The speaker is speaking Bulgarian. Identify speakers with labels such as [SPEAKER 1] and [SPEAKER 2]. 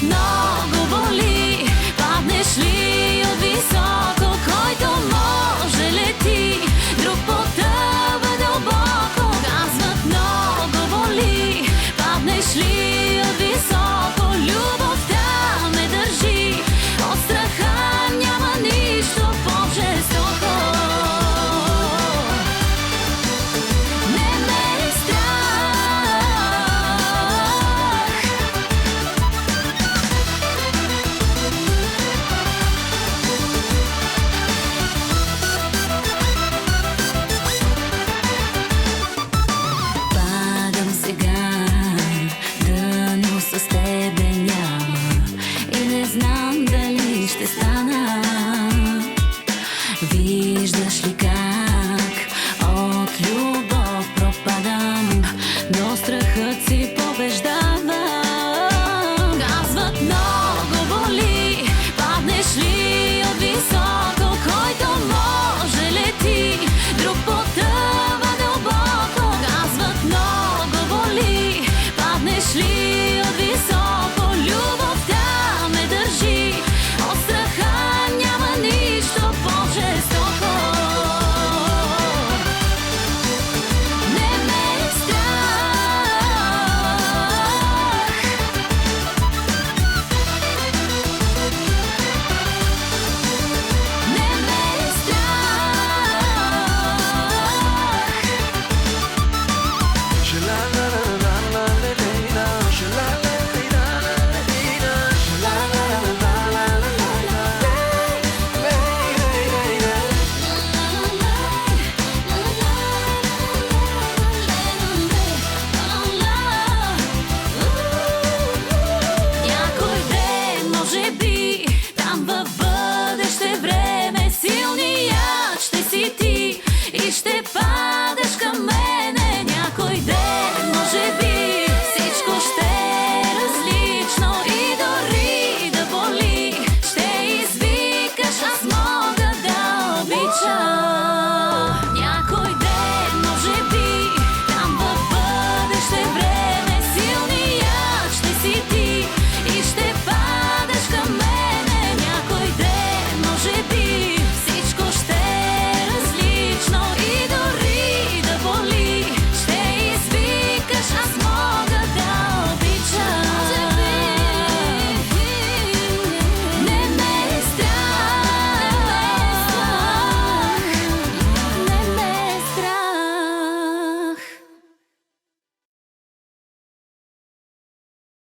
[SPEAKER 1] много боли. Паднеш ли от високо, който може лети, друг потъва дълбоко. Казват много боли. Паднеш ли от високо, любовта ме държи. От страха няма нищо по-жестоко. Не ме е страх. Падам сега, дъно с тебе няма и не знам дали ще стана.